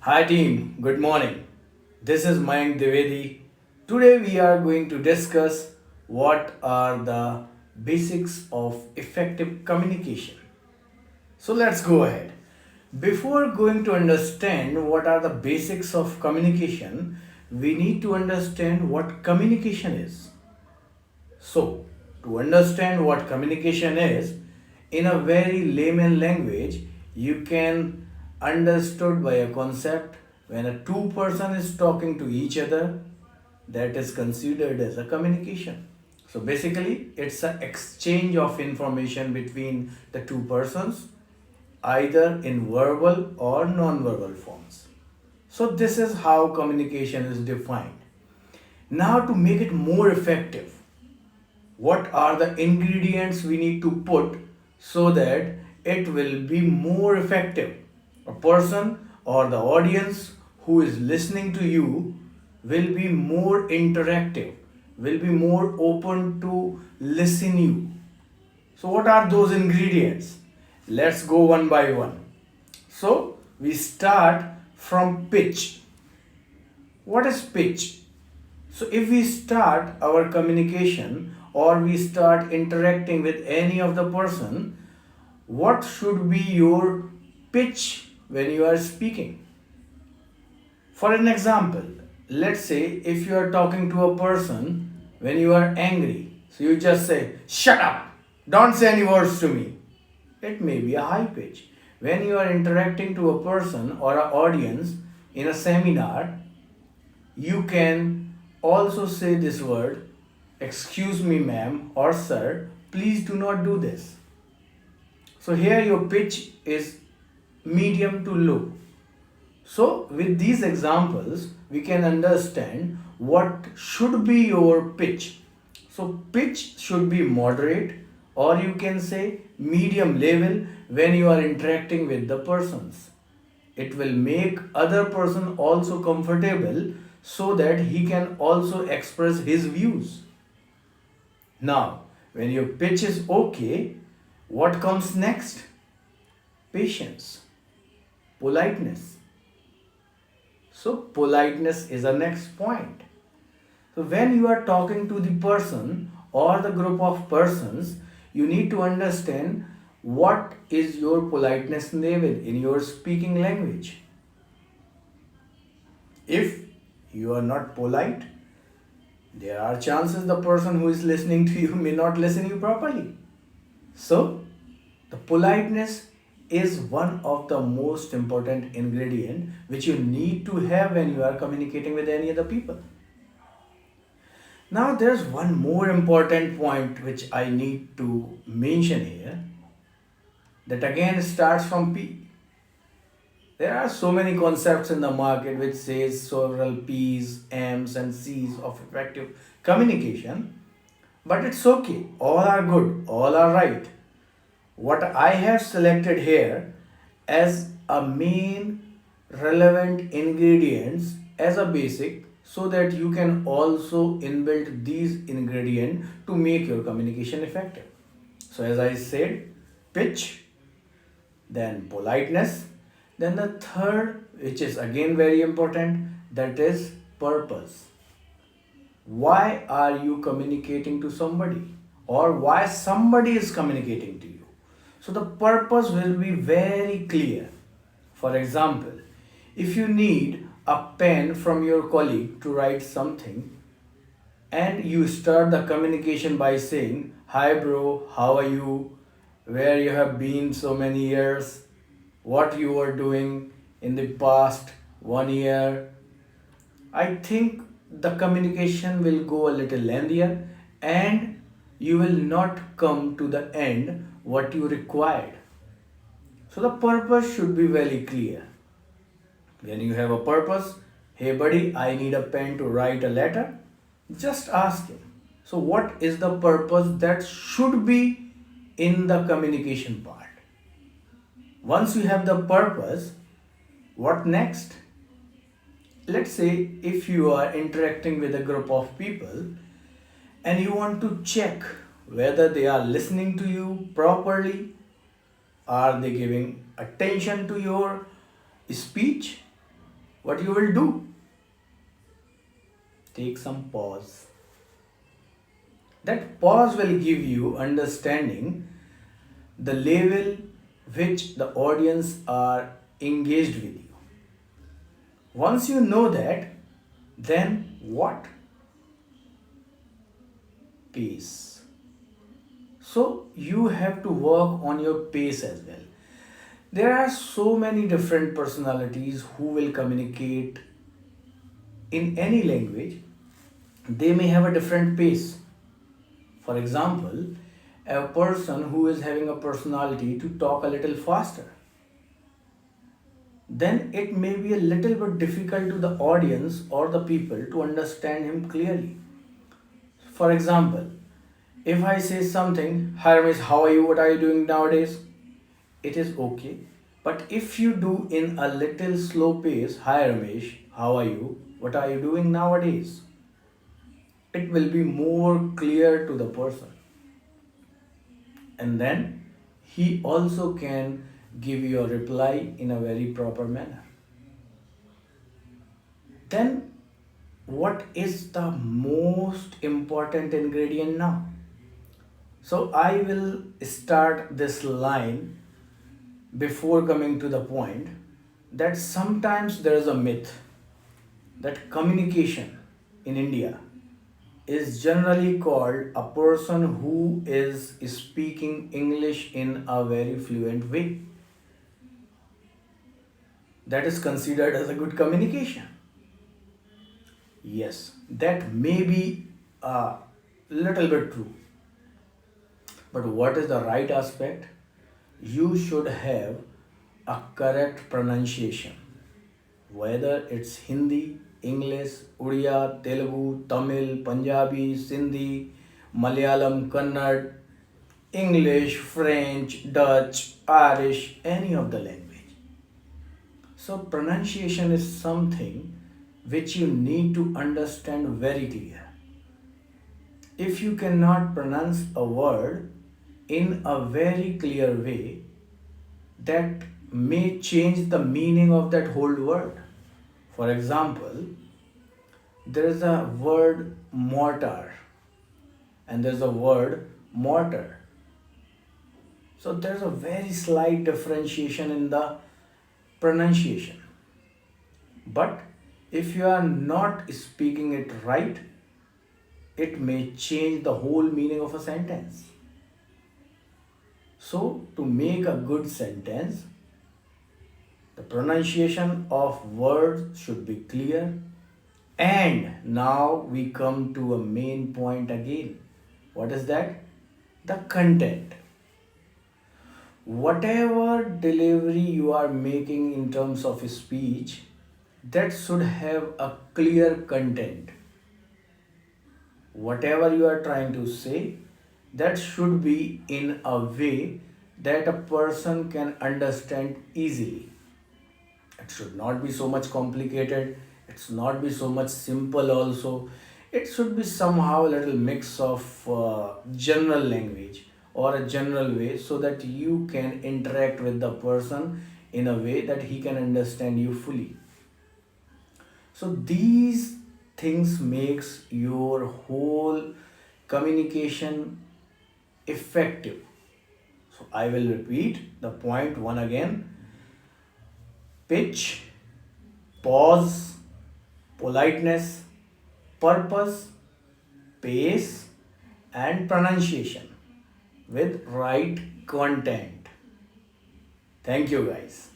Hi team, good morning. This is Mayank Dwivedi. Today we are going to discuss what are the basics of effective communication. So let's go ahead. Before going to understand what are the basics of communication, we need to understand what communication is. So, to understand what communication is, in a very layman language, you can understood by a concept when a two person is talking to each other, that is considered as a communication. So basically, it's an exchange of information between the two persons, either in verbal or non-verbal forms. So this is how communication is defined. Now to make it more effective, what are the ingredients we need to put so that it will be more effective. A person or the audience who is listening to you will be more interactive, will be more open to listen you. So what are those ingredients? Let's go one by one. So we start from pitch. What is pitch? So, if we start our communication or we start interacting with any of the person, what should be your pitch when you are speaking? For an example, let's say if you are talking to a person when you are angry, so you just say, "Shut up, don't say any words to me." It may be a high pitch. When you are interacting to a person or an audience in a seminar, you can also say this word, "Excuse me, ma'am or sir, please do not do this." So here your pitch is medium to low. So with these examples, we can understand what should be your pitch. So pitch should be moderate, or you can say medium level when you are interacting with the persons. It will make other person also comfortable so that he can also express his views. Now, when your pitch is okay, what comes next? Patience, politeness. So, politeness is the next point. So, when you are talking to the person or the group of persons, you need to understand what is your politeness level in your speaking language. If you are not polite, there are chances the person who is listening to you may not listen you properly. So, the politeness is one of the most important ingredient which you need to have when you are communicating with any other people. Now, there's one more important point which I need to mention here, that again starts from P. There are so many concepts in the market which says several P's, M's and C's of effective communication, but it's okay. All are good, all are right. What I have selected here as a main relevant ingredients as a basic, so that you can also inbuild these ingredients to make your communication effective. So as I said, pitch, then politeness, then the third, which is again very important, that is purpose. Why are you communicating to somebody, or why somebody is communicating to you? So the purpose will be very clear. For example, if you need a pen from your colleague to write something, and you start the communication by saying, "Hi bro, how are you? Where you have been so many years? What you were doing in the past 1 year?" I think the communication will go a little lengthier and you will not come to the end what you required. So the purpose should be very clear. When you have a purpose, "Hey buddy, I need a pen to write a letter," just ask him. So what is the purpose that should be in the communication part? Once you have the purpose, what next? Let's say if you are interacting with a group of people and you want to check whether they are listening to you properly, are they giving attention to your speech, what you will do? Take some pause. That pause will give you understanding the level which the audience are engaged with you. Once you know that, then what? Pace. So you have to work on your pace as well. There are so many different personalities who will communicate in any language. They may have a different pace. For example, a person who is having a personality to talk a little faster, then it may be a little bit difficult to the audience or the people to understand him clearly. For example, if I say something, hi Ramesh, how are you? What are you doing nowadays? It is okay. But if you do in a little slow pace, hi Ramesh, how are you? What are you doing nowadays? It will be more clear to the person. And then he also can give you a reply in a very proper manner. Then, what is the most important ingredient now? So, I will start this line before coming to the point that sometimes there is a myth that communication in India is generally called a person who is speaking English in a very fluent way. That is considered as a good communication. Yes, that may be a little bit true. But what is the right aspect? You should have a correct pronunciation. Whether it's Hindi, English, Odia, Telugu, Tamil, Punjabi, Sindhi, Malayalam, Kannada, English, French, Dutch, Irish, any of the language. So pronunciation is something which you need to understand very clear. If you cannot pronounce a word in a very clear way, that may change the meaning of that whole word. For example, there is a word mortar and there's a word mortar. So there's a very slight differentiation in the pronunciation. But if you are not speaking it right, it may change the whole meaning of a sentence. So, to make a good sentence, the pronunciation of words should be clear. And now we come to a main point again. What is that? The content. Whatever delivery you are making in terms of speech, that should have a clear content. Whatever you are trying to say, that should be in a way that a person can understand easily. It should not be so much complicated, it's not be so much simple also. It should be somehow a little mix of general language or a general way so that you can interact with the person in a way that he can understand you fully. So these things makes your whole communication effective. So I will repeat the point one again. Pitch, pause, politeness, purpose, pace, and pronunciation with right content. Thank you, guys.